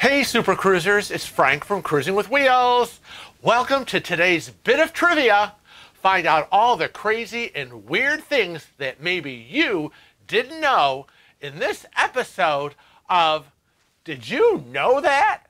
Hey Super Cruisers, it's Frank from Cruising with Wheels. Welcome to today's bit of trivia. Find out all the crazy and weird things that maybe you didn't know in this episode of Did You Know That?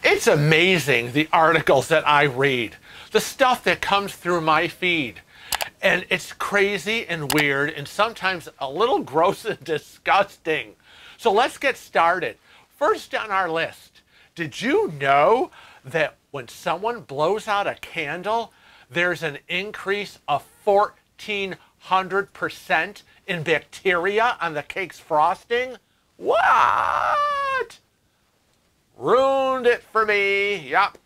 It's amazing the articles that I read, the stuff that comes through my feed. And it's crazy and weird and sometimes a little gross and disgusting. So let's get started. First on our list, did you know that when someone blows out a candle, there's an increase of 1,400% in bacteria on the cake's frosting? What? Ruined it for me. Yup.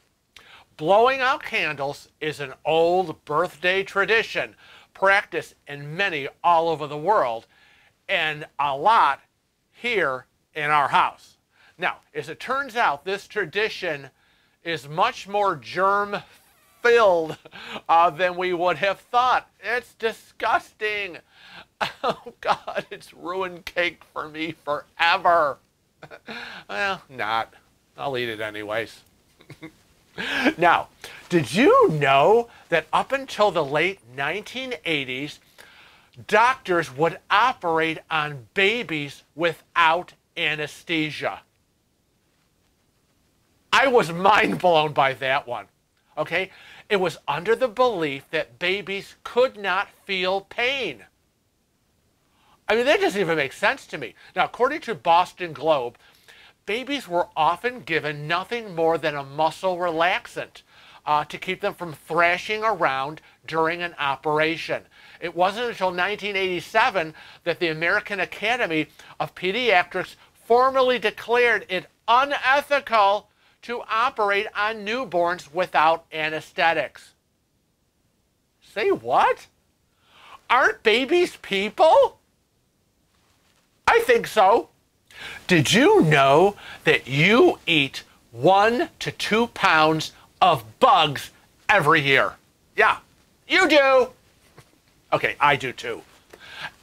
Blowing out candles is an old birthday tradition practiced in many all over the world and a lot here in our house. Now, as it turns out, this tradition is much more germ-filled than we would have thought. It's disgusting. Oh, God, it's ruined cake for me forever. Well, not. I'll eat it anyways. Now, did you know that up until the late 1980s, doctors would operate on babies without anesthesia? I was mind blown by that one. Okay? It was under the belief that babies could not feel pain. I mean, that doesn't even make sense to me. Now, according to Boston Globe, babies were often given nothing more than a muscle relaxant to keep them from thrashing around during an operation. It wasn't until 1987 that the American Academy of Pediatrics formally declared it unethical to operate on newborns without anesthetics. Say what? Aren't babies people? I think so. Did you know that you eat 1 to 2 pounds of bugs every year? Yeah, you do. Okay, I do too.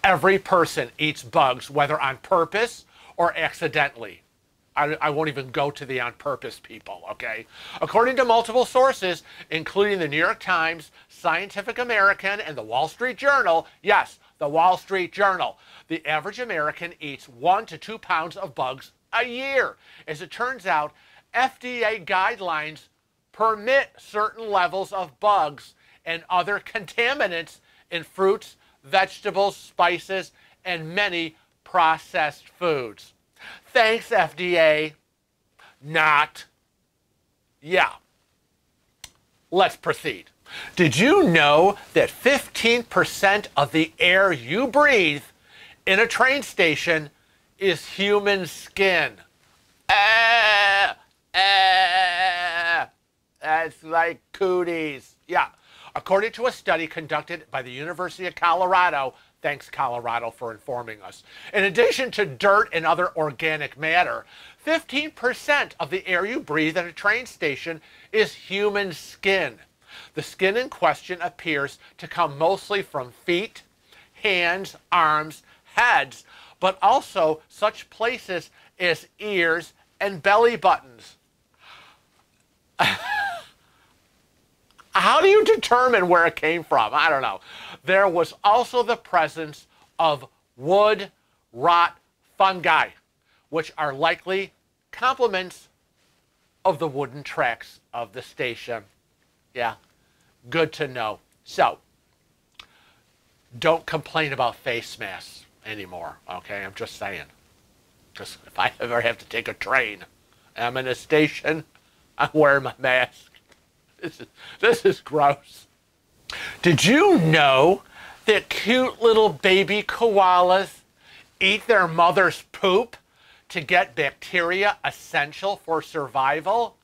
Every person eats bugs, whether on purpose or accidentally. I won't even go to the on purpose people, okay? According to multiple sources, including the New York Times, Scientific American, and the Wall Street Journal, yes, the Wall Street Journal, the average American eats 1 to 2 pounds of bugs a year. As it turns out, FDA guidelines permit certain levels of bugs and other contaminants in fruits, vegetables, spices, and many processed foods. Thanks, FDA. Not. Yeah. Let's proceed. Did you know that 15% of the air you breathe in a train station is human skin? That's like cooties. Yeah. According to a study conducted by the University of Colorado, thanks Colorado for informing us, in addition to dirt and other organic matter, 15% of the air you breathe in a train station is human skin. The skin in question appears to come mostly from feet, hands, arms, heads, but also such places as ears and belly buttons. How do you determine where it came from? I don't know. There was also the presence of wood rot fungi, which are likely complements of the wooden tracks of the station. Yeah, good to know. So, don't complain about face masks anymore, okay? I'm just saying. Because if I ever have to take a train and I'm in a station, I'm wearing my mask. This is gross. Did you know that cute little baby koalas eat their mother's poop to get bacteria essential for survival?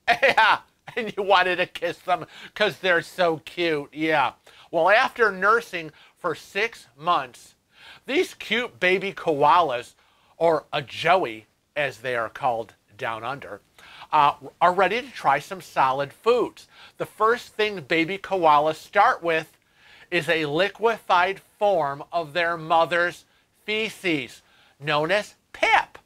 Yeah, and you wanted to kiss them because they're so cute. Yeah. Well, after nursing for 6 months, these cute baby koalas, or a joey as they are called down under, are ready to try some solid foods. The first thing baby koalas start with is a liquefied form of their mother's feces, known as pap.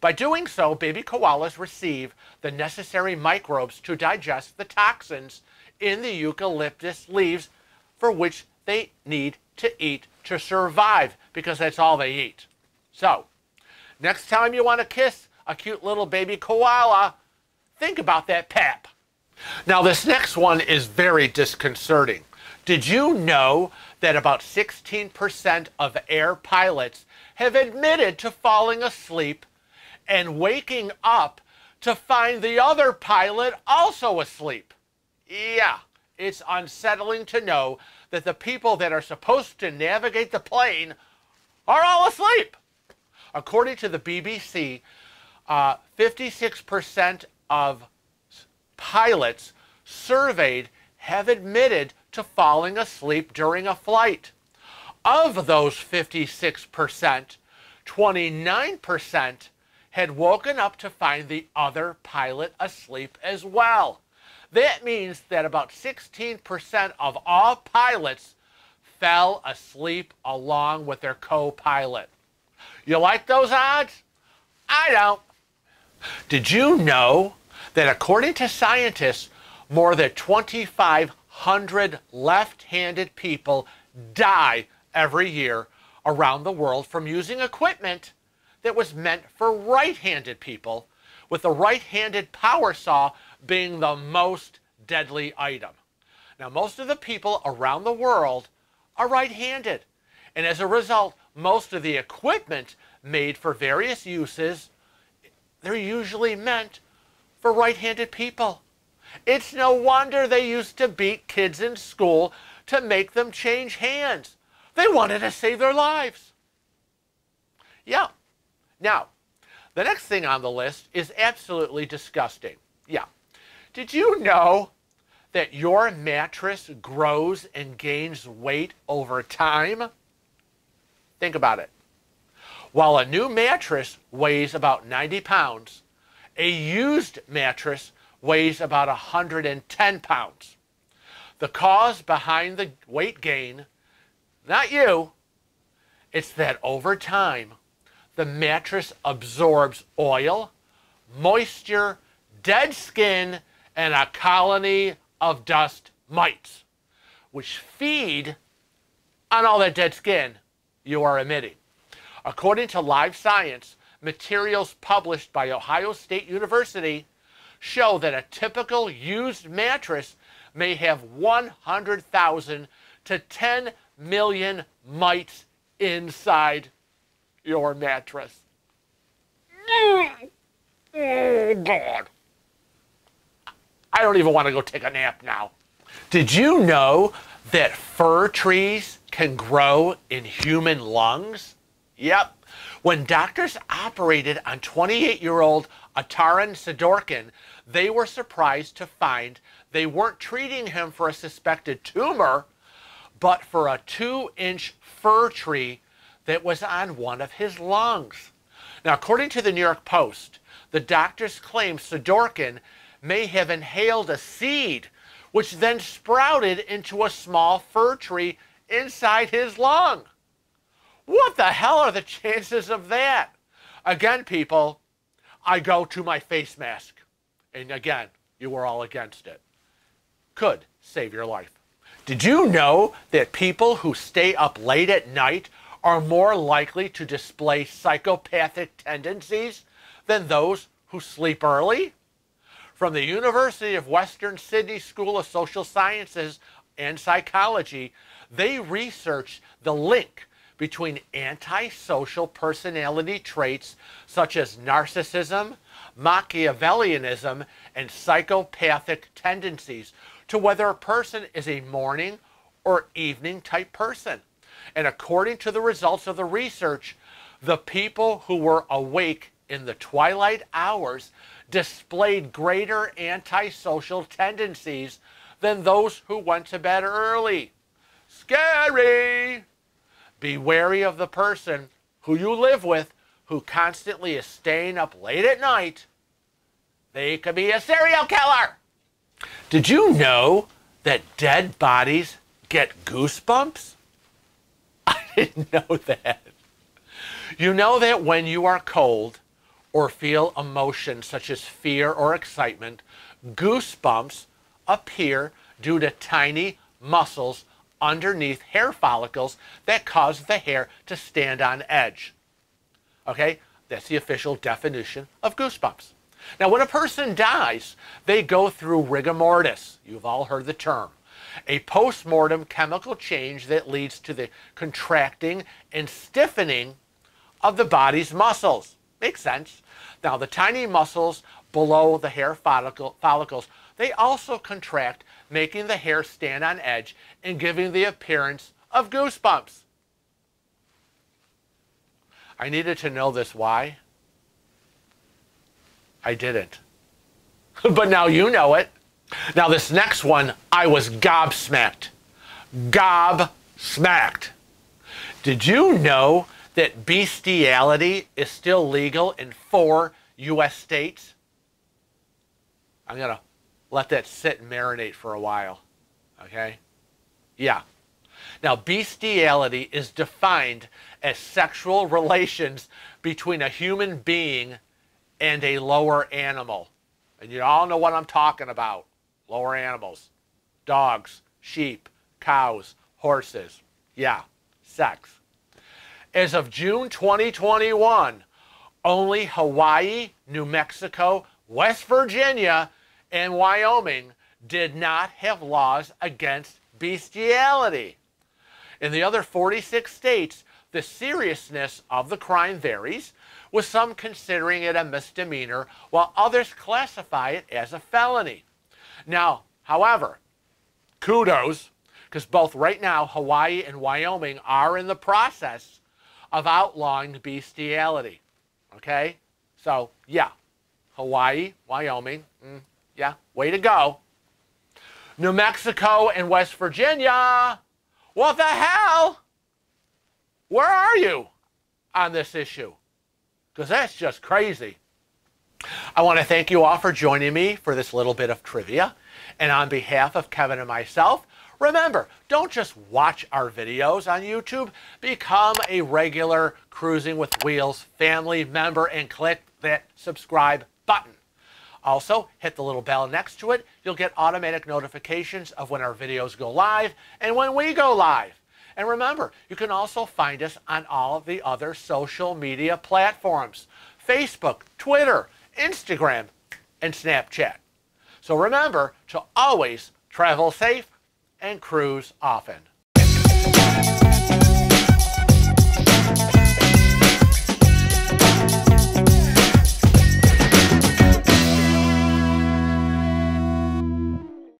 By doing so, baby koalas receive the necessary microbes to digest the toxins in the eucalyptus leaves for which they need to eat to survive, because that's all they eat. So, next time you want to kiss a cute little baby koala, think about that pap. Now, this next one is very disconcerting. Did you know that about 16% of air pilots have admitted to falling asleep and waking up to find the other pilot also asleep? Yeah, it's unsettling to know that the people that are supposed to navigate the plane are all asleep. According to the BBC, 56% of pilots surveyed have admitted to falling asleep during a flight. Of those 56%, 29% had woken up to find the other pilot asleep as well. That means that about 16% of all pilots fell asleep along with their co-pilot. You like those odds? I don't. Did you know that according to scientists, more than 2,500 left-handed people die every year around the world from using equipment that was meant for right-handed people, with the right-handed power saw being the most deadly item? Now, most of the people around the world are right-handed, and as a result, most of the equipment made for various uses, they're usually meant for right-handed people. It's no wonder they used to beat kids in school to make them change hands. They wanted to save their lives. Yeah. Now, the next thing on the list is absolutely disgusting. Yeah. Did you know that your mattress grows and gains weight over time? Think about it. While a new mattress weighs about 90 pounds, a used mattress weighs about 110 pounds. The cause behind the weight gain, not you, it's that over time, the mattress absorbs oil, moisture, dead skin, and a colony of dust mites, which feed on all that dead skin you are emitting. According to Live Science, materials published by Ohio State University show that a typical used mattress may have 100,000 to 10 million mites inside your mattress. Oh, God. I don't even want to go take a nap now. Did you know that fir trees can grow in human lungs? Yep. When doctors operated on 28-year-old Ataran Sidorkin, they were surprised to find they weren't treating him for a suspected tumor, but for a 2-inch fir tree that was on one of his lungs. Now, according to the New York Post, the doctors claim Sidorkin may have inhaled a seed, which then sprouted into a small fir tree inside his lung. What the hell are the chances of that? Again, people, I go to my face mask. And again, you were all against it. Could save your life. Did you know that people who stay up late at night are more likely to display psychopathic tendencies than those who sleep early? From the University of Western Sydney School of Social Sciences and Psychology, they researched the link between antisocial personality traits such as narcissism, Machiavellianism, and psychopathic tendencies to whether a person is a morning or evening type person. And according to the results of the research, the people who were awake in the twilight hours displayed greater antisocial tendencies than those who went to bed early. Scary! Be wary of the person who you live with who constantly is staying up late at night. They could be a serial killer. Did you know that dead bodies get goosebumps? I didn't know that. You know that when you are cold or feel emotions such as fear or excitement, goosebumps appear due to tiny muscles underneath hair follicles that cause the hair to stand on edge. Okay, that's the official definition of goosebumps. Now, when a person dies, they go through rigor mortis. You've all heard the term. A post-mortem chemical change that leads to the contracting and stiffening of the body's muscles. Makes sense. Now, the tiny muscles below the hair follicles, they also contract, making the hair stand on edge and giving the appearance of goosebumps. I needed to know this. Why? I didn't. But now you know it. Now this next one, I was gobsmacked. Gobsmacked. Did you know that bestiality is still legal in 4 U.S. states? I'm going to let that sit and marinate for a while. Okay? Yeah. Now, bestiality is defined as sexual relations between a human being and a lower animal. And you all know what I'm talking about. Lower animals. Dogs, sheep, cows, horses. Yeah, sex. As of June 2021, only Hawaii, New Mexico, West Virginia, and Wyoming did not have laws against bestiality. In the other 46 states, the seriousness of the crime varies, with some considering it a misdemeanor, while others classify it as a felony. Now, however, kudos, because both right now Hawaii and Wyoming are in the process of outlawing bestiality. Okay? So, yeah, Hawaii, Wyoming, yeah, way to go. New Mexico and West Virginia, what the hell? Where are you on this issue? Because that's just crazy. I want to thank you all for joining me for this little bit of trivia. And on behalf of Kevin and myself, remember, don't just watch our videos on YouTube. Become a regular Cruising with Wheels family member and click that subscribe button. Also, hit the little bell next to it. You'll get automatic notifications of when our videos go live and when we go live. And remember, you can also find us on all of the other social media platforms: Facebook, Twitter, Instagram, and Snapchat. So remember to always travel safe and cruise often.